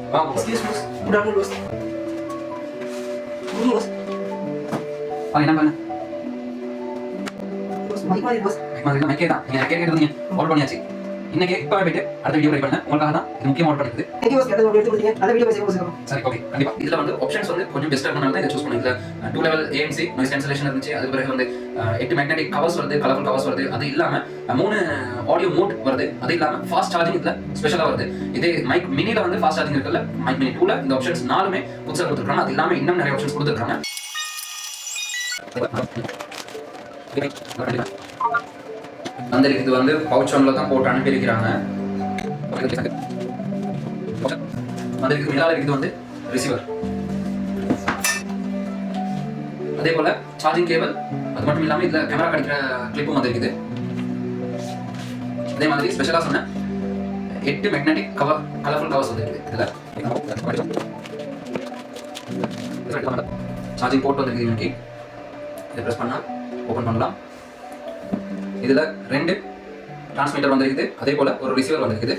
Excuse me. Good afternoon, boss. Good boss. என்ன பண்ணு Boss, mic மாதிரி boss. மைக்கே தான் நீங்கள் கேட்க நீங்கள் ஆர்டர் பண்ணியாச்சு இன்னைக்கு இப்போ போயிட்டு அடுத்த வீடியோ ரெடி பண்ண உங்களுக்காக தான் இது முக்கியமாக ஆர்டர் பண்ணுறது. Thank you boss. கேட்டது எடுத்து கொடுத்தீங்க. நல்ல வீடியோ பேசி போகிறோம். சரி ஓகே கண்டிப்பாக இதில் வந்து ஆப்ஷன்ஸ் வந்து கொஞ்சம் பெஸ்ட்டாக இருக்கனால தான் இதை சூஸ் பண்ணி இதில் 2 level ANC நாய்ஸ் கேன்சலேஷன் இருந்துச்சு. அதுக்கு பிறகு வந்து 8 மேக்னெட்டிக் கவர்ஸ் வருது, கலர்ஃபுல் கவர்ஸ் வருது. அது இல்லாமல் 3 ஆடியோ மோட் வருது. அது இல்லாமல் ஃபாஸ்ட் சார்ஜிங் இதில் ஸ்பெஷலாக வருது. இதே மைக் மினியில் வந்து ஃபாஸ்ட் சார்ஜிங் இருக்குல்ல, மைக் மினி 2ல இந்த ஆப்ஷன்ஸ் 4மே புதுசாக கொடுத்துருக்காங்க. அது இல்லாமல் இன்னும் நிறைய ஆப்ஷன்ஸ் கொடுத்துருக்காங்க. அந்த இது வந்து பவுச் ஒன்ல தான் போட்டு அனுப்பியிருக்கிறாங்க. அதுக்கு மேலால இருக்குது வந்து ரிசீவர். அதே போல சார்ஜிங் கேபிள், அது மட்டும் இல்லாமல் இதுல கேமரா கிடைக்கிற கிளிப்பும் வந்து இருக்குது. அதே மாதிரி ஸ்பெஷலா சொன்ன 8 மேக்னெட்டிக் கவர், கலர்ஃபுல் கவர்ஸ் வந்து இருக்குது. இதுல சார்ஜிங் போர்ட் வந்து இருக்குது. இன்னைக்கு இதை ப்ரெஸ் பண்ணா ஓபன் பண்ணலாம். இதுல 2 டிரான்ஸ்மிட்டர் வந்திருக்குது. அதே போல ஒரு ரிசீவர் வந்திருக்குது.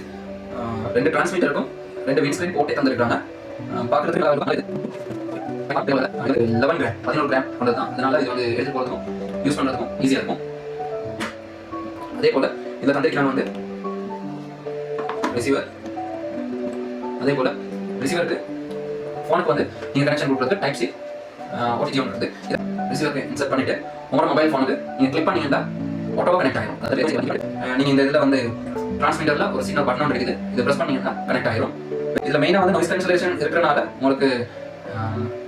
2 டிரான்ஸ்மிட்டருக்கும் 2 விண்ட்ஸ்கிரீன் போட்டே தந்திருக்காங்க. பார்க்கறதுக்கு நல்லா இருக்கும். 11 கிராம் 11 கிராம் கொண்டது தான். அதனால இது வந்து எடுத்து போகிறதுக்கும் யூஸ் பண்ணுறதுக்கும் ஈஸியாக இருக்கும். அதே போல இதில் தந்திருக்காங்க வந்து ரிசீவர். அதே போல ரிசீவருக்கு ஃபோனுக்கு வந்து நீங்கள் கனெக்ஷன் கொடுக்குறது டைப் சி ஓடிஜி ஒன்று இருக்குது. ரிசீவருக்கு இன்சர்ட் பண்ணிவிட்டு உங்களோட மொபைல் ஃபோனுக்கு நீங்கள் கிளிக் பண்ணிங்கன்னா ஆட்டோவாக கனெக்ட் ஆகிடும். அதில் நீங்கள் இந்த இதில் வந்து டிரான்ஸ்மிட்டரில் ஒரு சின்ன பட்டன் இருக்குது. இதை ப்ரெஸ் பண்ணிங்கன்னா கனெக்ட் ஆகிடும். இதில் மெயினாக வந்து நாய்ஸ் கேன்சலேஷன் இருக்கிறனால உங்களுக்கு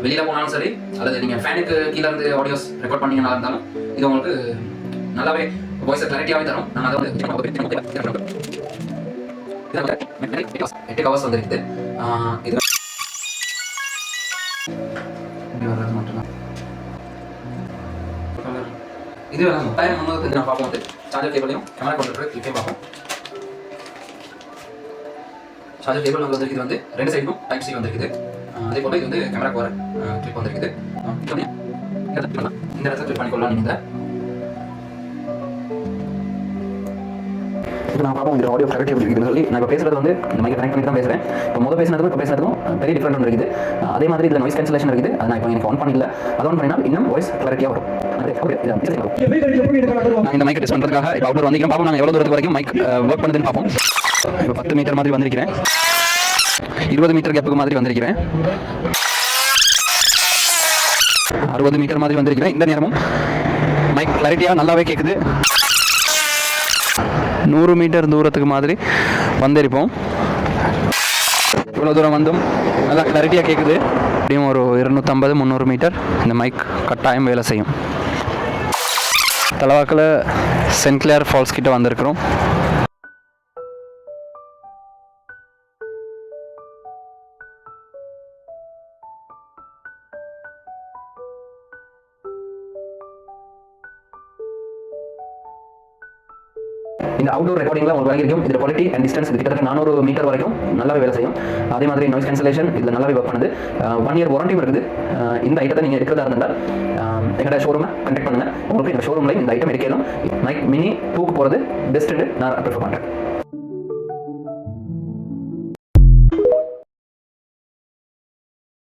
வெளியில் போனாலும் சரி, அல்லது நீங்கள் ஃபேனுக்கு கீழே இருந்து ஆடியோஸ் ரெக்கார்ட் பண்ணிங்கன்னா இருந்தாலும் இது உங்களுக்கு நல்லாவே வாய்ஸை கிளாரிட்டியாகவே தரும். நான் அதை வந்து 8 கவர்ஸ் வந்துருக்குது. இது இது 3300 நான் பார்ப்போம். வந்து சார்ஜர் கேபிளையும் கேமரா கொண்டு கிளிப்பையும் பார்ப்போம். சார்ஜர் கேபிள் வந்து இது வந்து 2 சைடும் டைப் சி வந்துருக்குது. அதே போல இது வந்து கேமராக்கு வர கிளிப் வந்துருக்குது. இந்த இடத்துல கிளிக் பண்ணிக்கொள்ளலாம். நீங்கள் இப்போ நான் பார்ப்போம் இந்த ஆடியோ கிளாரிட்டி எப்படி இருக்குதுன்னு சொல்லி. நான் இப்போ பேசுறது வந்து இந்த மைக்கை கனெக்ட் பண்ணி தான் பேசுகிறேன். இப்போ முதல் பேசுனதுக்கும் இப்போ பேசுனதுக்கும் பெரிய டிஃபரெண்ட் ஒன்று இருக்குது. அதே மாதிரி இதில் நாய்ஸ் கேன்சலேஷன் இருக்குது. அதை நான் இப்போ எனக்கு ஆன் பண்ணிடல. அதை ஆன் பண்ணினால் இன்னும் வாய்ஸ் கிளாரிட்டியாக வரும். நான் இந்த மைக்கை டெஸ்ட் பண்ணுறதுக்காக இப்போ அவுட்டர் வந்திருக்கேன். பார்ப்போம் நாங்கள் எவ்வளோ தூரத்துக்கு வரைக்கும் மைக் ஒர்க் பண்ணுதுன்னு பார்ப்போம். இப்போ 10 மீட்டர் மாதிரி வந்திருக்கிறேன். 20 மீட்டர் கேப்புக்கு மாதிரி வந்திருக்கிறேன். 60 மீட்டர் மாதிரி வந்திருக்கிறேன். இந்த நேரமும் மைக் கிளாரிட்டியாக நல்லாவே கேட்குது. 100 மீட்டர் தூரத்துக்கு மாதிரி வந்திருப்போம். இவ்வளோ தூரம் வந்தும் நல்லா கிளாரிட்டியாக கேட்குது. எப்படியும் ஒரு 250-300 மீட்டர் இந்த மைக் கட்டாயம் வேலை செய்யும். தலவாக்கில் சென்ட் கிளேர் ஃபால்ஸ் கிட்ட வந்திருக்கிறோம். இந்த அவுட்டோர் ரெக்கார்டிங்கில் உங்களுக்கு வரைக்கும் இதில் குவாலிட்டி அண்ட் டிஸ்டன்ஸ் கிட்டத்தட்ட 400 மீட்டர் வரைக்கும் நல்லாவே வேலை செய்யும். அதே மாதிரி நாய்ஸ் கேன்சலேஷன் இதில் நல்லாவே ஒர்க் பண்ணுது. 1 இயர் வாரண்டியும் இருக்குது. இந்த ஐட்டத்தை நீங்கள் எடுக்கிறதா இருந்தால் எங்களோட ஷோரூமை கண்டெக்ட் பண்ணுங்கள். உங்களுக்கு இந்த ஷோரூமில் இந்த ஐட்டம் எடுக்கணும். மைக் மினி 2க்கு போகிறது பெஸ்ட்டுன்னு நான் ப்ரிஃபர் பண்ணுறேன்.